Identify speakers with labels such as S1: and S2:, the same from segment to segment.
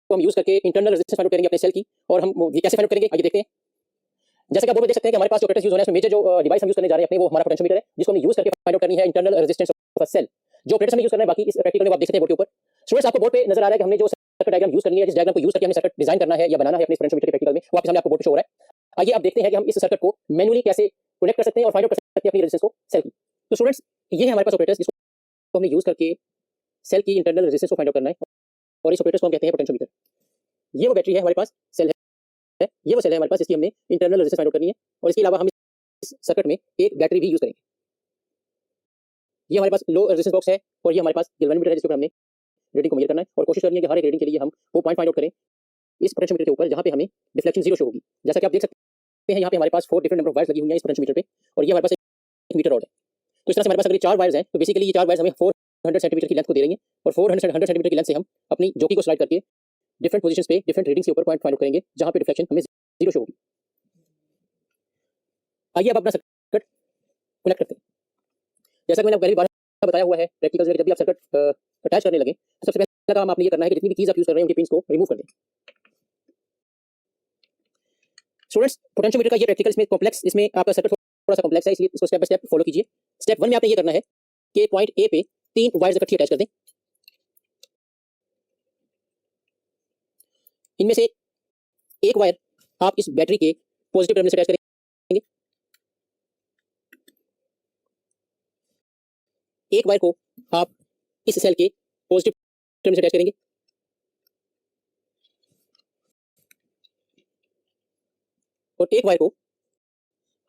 S1: हम यूज करके internal resistance find out करेंगे अपने सेल की, और हम ये कैसे फाइंड आउट करेंगे आइए देखते हैं। जैसे कि आप बोर्ड में देख सकते हैं कि हमारे पास जो ऑपरेटर्स यूज हो रहे हैं, उसमें मेजर जो डिवाइस हम यूज करने जा रहे हैं अपने, वो हमारा पोटेंशियोमीटर है, जिसको हम यूज करके फाइंड आउट करनी है internal resistance of a cell. जो ऑपरेटर्स हमें यूज करना है बाकी इस प्रैक्टिकल में आप देख सकते हैं बोर्ड के ऊपर। स्टूडेंट्स आपको बोर्ड पे नजर आ रहा है कि हमने जो सर्किट डायग्राम यूज करनी है, जिस डायग्राम को यूज करके हमने सर्किट डिजाइन करना है या बनाना है अपने पोटेंशियोमीटर के प्रैक्टिकल में, वो आपके सामने आपको बोर्ड पे शो हो रहा है। आइए आप देखते हैं कि हम इस सर्किट को मैन्युअली कैसे कनेक्ट कर सकते हैं और फाइंड आउट कर सकते हैं अपनी रेजिस्टेंस को सेल की। तो स्टूडेंट्स ये है हमारे पास ऑपरेटर्स, जिसको हमने यूज करके सेल की इंटरनल रेजिस्टेंस को फाइंड आउट करना है, और इस ऑपरेटर्स को हम कहते हैं पोटेंशियोमीटर। ये वो बैटरी है हमारे पास, सेल है, ये वो सेल है हमारे पास, इसकी हमने इंटरनल रेजिस्टेंस फाइंड आउट करनी है, और इसके अलावा हम इस सर्किट में एक बैटरी भी यूज करेंगे। ये हमारे पास लो रेजिस्टेंस बॉक्स है, और ये हमारे पास गैल्वेनोमीटर है, जिसके ऊपर हमने रीडिंग को मेजर करना है, और कोशिश करनी है कि हर एक रीडिंग के लिए हम वो पॉइंट फाइंड आउट करें इस पोटेंशियोमीटर के ऊपर जहां पे हमें डिफ्लेक्शन जीरो शो होगी। जैसा कि आप देख सकते हैं यहाँ पे हमारे पास 4 डिफरेंट नंबर ऑफ वायर्स लगी हुई हैं इस पोटेंशियोमीटर पे, और ये हमारे पास एक मीटर रॉड है। तो इस तरह से हमारे पास अगर ये 4 वायर्स हैं, तो बेसिकली ये 4 वायर्स हमें 400 सेंटीमीटर की लेंथ को दे रही हैं, और 400 सेंटीमीटर की लेंथ से हम अपनी जोकी को स्लाइड करके डिफरेंट पोजीशंस पे डिफरेंट रीडिंग्स के ऊपर पॉइंट फाइंड आउट करेंगे जहां पे डिफ्लेक्शन हमें जीरो शो होगी। आइए अब अपना सर्किट कनेक्ट करते हैं। जैसा कि मैंने पहली बार बताया हुआ है प्रैक्टिकल्स में, जब भी आप सर्किट अटैच करने लगे तो सबसे पहला काम आपने ये करना है कि जितनी भी कीज आप यूज कर रहे हैं उनके पिंस को रिमूव कर दें। स्टूडेंट्स पोटेंशियोमीटर का ये प्रैक्टिकल इसमें कॉम्प्लेक्स, इसमें आपका सर्किट थोड़ा सा कॉम्प्लेक्स है, इसलिए इसको स्टेप बाय स्टेप फॉलो कीजिए। स्टेप 1 में आपने ये करना है कि पॉइंट ए पे 3 वायर्स इकट्ठी अटैच कर दें। इनमें से एक वायर आप इस बैटरी के पॉजिटिव टर्मिनल से अटैच करेंगे, एक वायर को आप इस सेल के पॉजिटिव टर्मिनल से अटैच करेंगे, और एक वायर को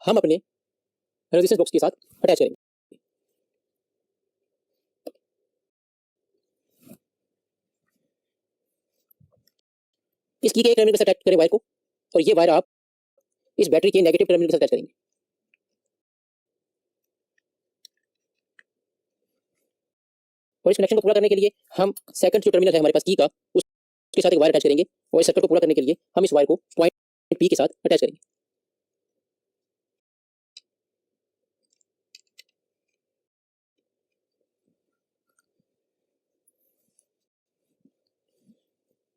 S1: हम अपने रेजिस्टेंस बॉक्स के साथ अटैच करेंगे। इस की के एक टर्मिनल से अटैच करें वायर को, और ये वायर आप इस बैटरी के नेगेटिव टर्मिनल के साथ अटैच करेंगे। और इस कनेक्शन को पूरा करने के लिए हम सेकंड जो टर्मिनल है हमारे पास की का, उसके साथ एक वायर अटैच करेंगे, और इस सर्किट को पूरा करने के लिए हम इस वायर को पॉइंट पी के साथ अटैच करेंगे।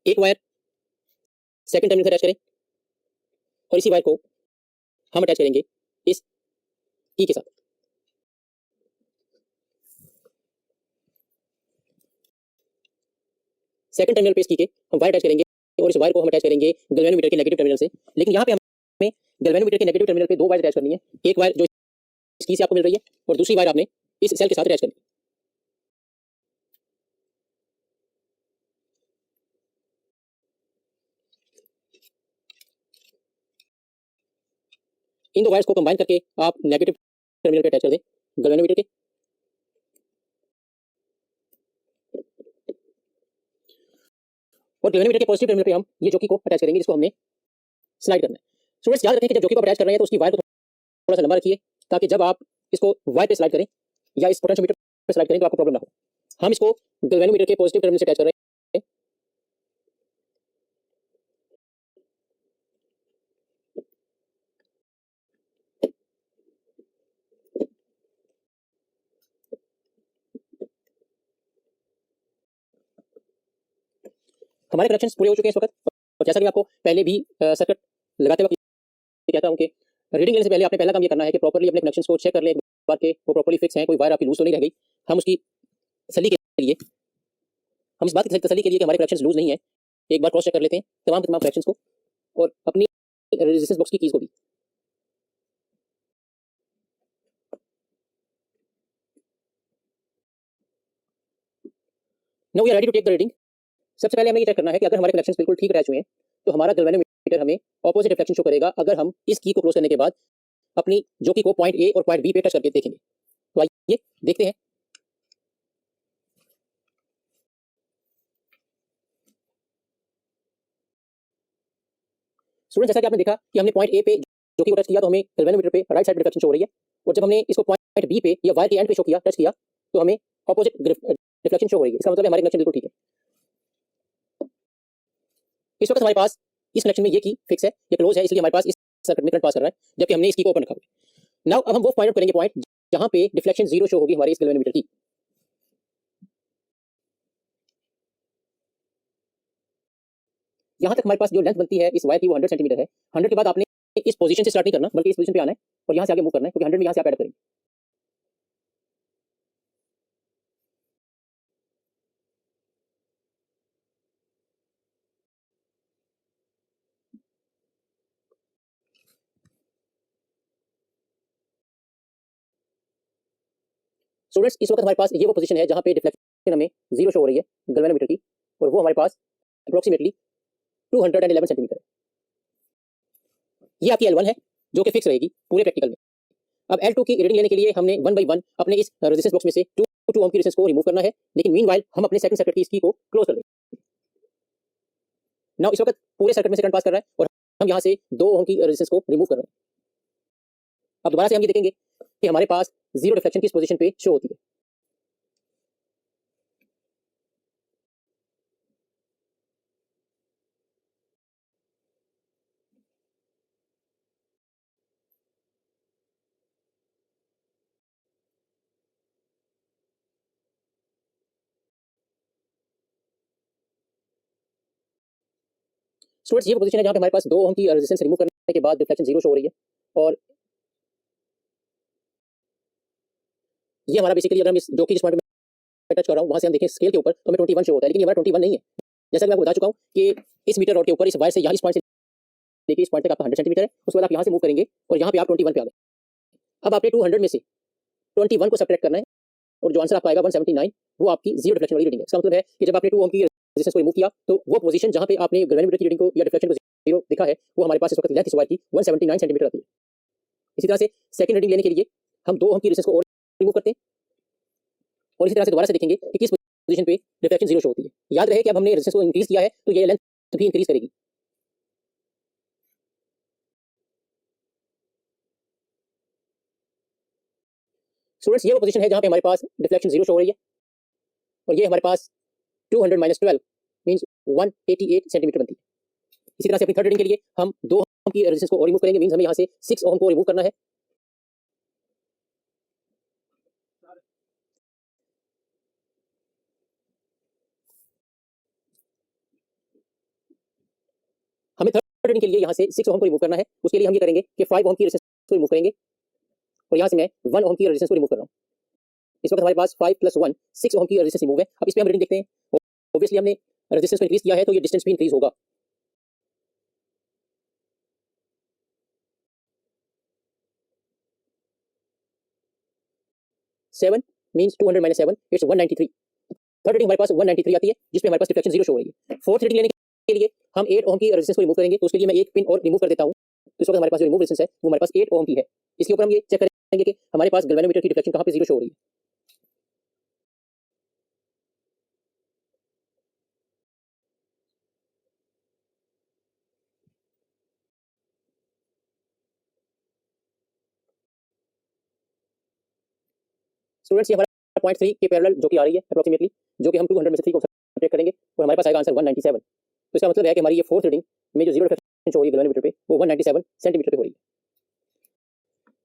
S1: एक वायर सेकंड टर्मिनल से अटैच करें, और इसी वायर को हम अटैच करेंगे इस की के साथ। सेकंड टर्मिनल पे इस की के हम वायर अटैच करेंगे, और इस वायर को हम अटैच करेंगे गैल्वेनोमीटर के नेगेटिव टर्मिनल से। लेकिन यहाँ पे हमें गैल्वेनोमीटर के नेगेटिव टर्मिनल पे 2 वायर अटैच करनी है, एक वायर जो इस की से आपको मिल रही है, और दूसरी वायर आपने इस सेल के साथ अटैच करनी है। इन 2 वायर्स को कंबाइन करके आप नेगेटिव टर्मिनल पे अटैच कर दें गैल्वेनोमीटर के, और गैल्वेनोमीटर के पॉजिटिव टर्मिनल पे हम ये जोकी को अटैच करेंगे, जिसको हमने स्लाइड करना है। स्टूडेंट्स याद रखें कि जब जोकी को अटैच कर रहे हैं तो उसकी वायर को थोड़ा सा लंबा रखिए, ताकि जब आप इसको वायर पे स्लाइड करें या इस पोटेंशियोमीटर पे स्लाइड करें तो आपको प्रॉब्लम ना हो। हम इसको गैल्वेनोमीटर के पॉजिटिव टर्मिनल से अटैच कर रहे हैं, हमारे कनेक्शंस पूरे हो चुके हैं इस वक्त। और जैसा कि मैं आपको पहले भी सर्किट लगाते वक्त कहता हूं कि रीडिंग लेने से पहले आपने पहला काम ये करना है कि प्रॉपर्ली अपने कनेक्शंस को चेक कर लें एक बार के वो प्रॉपर्ली फिक्स हैं, कोई वायर आपकी लूज तो नहीं रह गई। हम उसकी तसल्ली के लिए, हम इस बात की तसल्ली के लिए कि हमारे कनेक्शंस लूज नहीं है, एक बार क्रॉस चेक कर लेते हैं तमाम कनेक्शंस को, और अपनी रेजिस्टेंस बॉक्स की कीज को भी। Now we are ready to take the reading. सबसे पहले हमें ये चेक करना है कि अगर हमारे कनेक्शंस बिल्कुल ठीक अटैच हुए हैं तो हमारा गैल्वेनोमीटर हमें ऑपोजिट रिफ्लेक्शन शो करेगा अगर हम इस की को क्लोज करने के बाद अपनी जोकी को पॉइंट ए और पॉइंट बी पे टच करके देखेंगे। तो आइए देखते हैं। स्टूडेंट जैसा कि आपने देखा कि हमने पॉइंट ए पे जोकी को टच किया तो हमें गैल्वेनोमीटर पे राइट साइड रिफ्लेक्शन शो हो रही है, और जब हमने इसको पॉइंट बी पे या वायर के एंड पे शो किया, टच किया, तो हमें ऑपोजिट रिफ्लेक्शन शो हो रही है। इसका मतलब है हमारे कनेक्शन बिल्कुल ठीक है। इस वक्त हमारे पास इस कनेक्शन में ये की फिक्स है, ये क्लोज है, इसलिए हमारे पास इस सर्किट में करंट पास कर रहा है, जबकि हमने इसकी को ओपन रखा हुआ है। नाउ अब हम वो फाइंड आउट करेंगे पॉइंट जहां पे डिफ्लेक्शन जीरो शो होगी हमारे इस गैल्वेनोमीटर की। यहाँ तक हमारे पास जो लेंथ बनती है इस वायर की वो 100 सेंटीमीटर है। 100 के बाद आपने इस पोजीशन से स्टार्ट नहीं करना, बल्कि इस पोजीशन पे आना है और यहाँ से आगे मूव करना है, क्योंकि 100 में यहाँ से आप ऐड करेंगे। स्टूडेंट्स, इस वक्त हमारे पास ये वो पोजीशन है जहाँ पे डिफ्लेक्शन हमें 0 शो हो रही है गैल्वेनोमीटर की, और वो हमारे पास अप्रोक्सीमेटली 211 सेंटीमीटर है। ये आपकी L1 है जो कि फिक्स रहेगी पूरे प्रैक्टिकल में। अब L2 की रीडिंग लेने के लिए हमने 1 बाई 1 अपने इस रेजिस्टेंस बॉक्स में से 2 ओम की रेजिस्टेंस को रिमूव करना है, लेकिन मीनवाइल हम अपने सेकंड सर्किट की इस की को क्लोज कर देंगे। नाउ इस वक्त पूरे सर्किट में से करंट पास कर रहा है और हम यहाँ से 2 ओम की रेजिस्टेंस को रिमूव कर रहे हैं। अब दोबारा से हम ये देखेंगे कि हमारे पास जीरो डिफ्लेक्शन किस पोजीशन पे शो होती है। स्टूडेंट्स, ये पोजीशन है जहाँ पे हमारे पास 2 ओम की रेजिस्टेंस रिमूव करने के बाद डिफ्लेक्शन 0 शो हो रही है, और ये हमारा बेसिकली अगर हम इस जो कि जिस पॉइंट पे टच कर रहा हूँ वहां से हम देखें स्केल के ऊपर तो हमें 21 शो होता है, लेकिन ये हमारा 21 नहीं है। जैसा कि मैं आपको बता चुका हूँ कि इस मीटर रॉड के ऊपर इस वायर से यहाँ इस पॉइंट से लेके इस पॉइंट तक आपका 100 सेंटीमीटर है, उसके बाद आप यहाँ से मूव करेंगे और यहाँ पे आप 21 पे आ गए। अब आपने 200 में से 21 को सब्ट्रैक्ट करना है और जो आंसर आपका आएगा 179, वो आपकी जीरो डिफ्लेक्शन वाली रीडिंग है। इसका मतलब है कि जब आपने 2 ओम की रेजिस्टेंस को रिमूव किया तो वो पोजीशन जहाँ पे आपने गैल्वेनोमीटर की रीडिंग को या डिफ्लेक्शन को जीरो दिखा है, वो हमारे पास इस वक्त लेंथ इस वायर की 179 सेंटीमीटर आती है। इसी तरह से सेकंड रीडिंग लेने के लिए हम 2 ओम की रेजिस्टेंस को और रिमूव करते हैं और इसी तरह से दोबारा से देखेंगे कि किस पोजीशन पे डिफ्लेक्शन 0 शो होती है। याद रहे कि अब हमने रेजिस्टेंस को इंक्रीज किया है तो ये लेंथ भी इंक्रीज करेगी। स्टूडेंट्स, ये वो पोजीशन है जहाँ पे हमारे पास डिफ्लेक्शन 0 शो हो रही है और ये हमारे पास 200 माइनस 12 मींस 188 सेंटीमीटर बनती है। इसी तरह से अपनी थर्ड रीडिंग के लिए हम 2 ओम की रेजिस्टेंस को और रिमूव करेंगे, मींस हमें यहाँ से 6 ओम को रिमूव करना है। हमें थर्ड रीडिंग के लिए यहाँ से 6 ओम को रिमूव करना है। उसके लिए हम ये करेंगे कि 5 ओम की रेजिस्टेंस को रिमूव करेंगे और यहाँ से मैं 1 ओम की रेजिस्टेंस को रिमूव कर रहा हूँ। इस वक्त हमारे पास 5 + 1 6 ओम की रेजिस्टेंस रिमूव है। अब इस पे हम रीडिंग देखते हैं। ऑब्वियसली हमने रेजिस्टेंस को इंक्रीज किया है तो ये डिस्टेंस भी इंक्रीज होगा। Seven means 200 minus 7 it's 193। Third reading हमारे पास 193 आती है, जिसपे हमारे पास डिफ्लेक्शन 0 शो हो रही है। फोर्थ रीडिंग लेने के लिए हम 8 ओम की रेजिस्टेंस को रिमूव करेंगे, तो उसके लिए मैं एक पिन और रिमूव कर देता हूँ। तो इस वक्त हमारे पास जो रिमूव रेजिस्टेंस है वो हमारे पास 8 ओम की है। इसके ऊपर हम ये चेक करेंगे कि हमारे पास गैल्वेनोमीटर की डिफ्लेक्शन कहाँ पे 0 शो हो रही है। स्टूडेंट्स, ये हमारा पॉइंट 3 के पैरेलल जो कि आ रही है अप्रोक्सीमेटली, जो कि हम 200 में से 3 को सब्ट्रैक्ट करेंगे और हमारे पास आएगा आंसर 197। तो इसका मतलब है कि हमारी ये फोर्थ रीडिंग में जो जीरो डिफ्लेक्शन शो हो रही है गैल्वेनोमीटर पे वो 197 सेंटीमीटर पे हो रही है।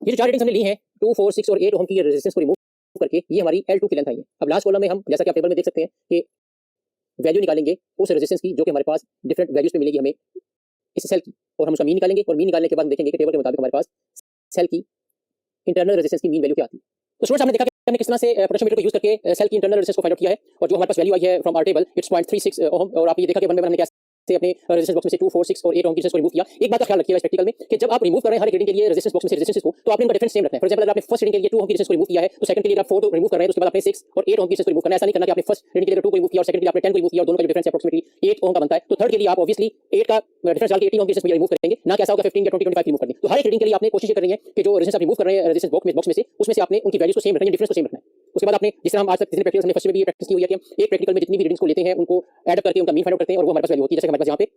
S1: ये जो चार रीडिंग्स हमने ली हैं 2, 4, 6 और 8 ओम की रेजिस्टेंस को रिमूव करके, ये हमारी L2 की लेंथ आई है। अब लास्ट कॉलम में हम, जैसा कि आप टेबल में देख सकते हैं, कि वैल्यू निकालेंगे उस रेजिस्टेंस की जो कि हमारे पास डिफरेंट वैल्यूज पे मिलेगी हमें इस सेल की, और हम उसका मीन निकालेंगे और मीन निकालने के बाद देखेंगे कि टेबल के मुताबिक हमारे पास सेल की इंटरनल रेजिस्टेंस की मीन वैल्यू क्या आती है। तो स्टूडेंट्स, हमने देखा कि हमने किस तरह से पोटेंशियोमीटर को यूज करके सेल की इंटरनल रेजिस्टेंस को फाइंड आउट किया है, और जो हमारे पास वैल्यू आई है फ्रॉम आवर टेबल इट्स 0.36 ओम। और आप ये देखा कि वन बाय वन हमने कैसे अपने रेजिस्टेंस बॉक्स में से 2, 4, 6 और 8 ओम की रेजिस्टेंस को रिमूव किया। एक बात का ख्याल रखिएगा इस प्रैक्टिकल में कि जब आप रिमूव कर रहे हैं हर एक रीडिंग के लिए रेजिस्टेंस बॉक्स में से रेजिस्टेंस को, तो आपने इनका डिफरेंस सेम रखना है। फॉर एग्जांपल, अगर आपने फर्स्ट रीडिंग के लिए 2 ओम की रेजिस्टेंस को रिमूव किया है तो सेकंड के लिए आप 4 रिमूव कर रहे हैं, उसके बाद आपने 6 और 8 ओम की रेजिस्टेंस को रिमूव करना है। ऐसा नहीं करना कि आपने फर्स्ट रीडिंग के लिए 2 को रिमूव किया और सेकंड के लिए आपने 10 को रिमूव किया और दोनों का डिफरेंस अप्रोक्सीमेटली 8 ओम का बनता है। तो थर्ड के लिए आप ऑब्वियसली 8 का डिफरेंस डाल के 18 ओम की रेजिस्टेंस रिमूव करेंगे, ना कैसा होगा 15 या 20, 25 रिमूव कर दें। तो हर एक रीडिंग के लिए आपने कोशिश करनी है कि जो रेजिस्टेंस आप रिमूव कर रहे हैं रेजिस्टेंस बॉक्स में से, उसमें से आपने उनकी वैल्यूज को सेम रखना है, डिफरेंस को सेम रखना है। उसके बाद आपने, जिस तरह हम आज तक जितने प्रैक्टिकल्स हमने फर्स्ट में भी ये प्रैक्टिस की हुई है कि हम एक प्रैक्टिकल में जितनी भी रीडिंग्स को लेते हैं उनको ऐड अप करके उनका मीन फाइंड आउट करते हैं और वो हमारे पास वैल्यू होती है। जैसे हमारे पास यहाँ पे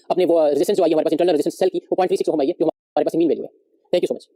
S1: अपने वो रेजिस्टेंस जो आई है हमारे पास इंटरनल रेजिस्टेंस सेल की वो 0.36 ओम आई है, जो हमारे पास मीन वैल्यू है। Thank you so much.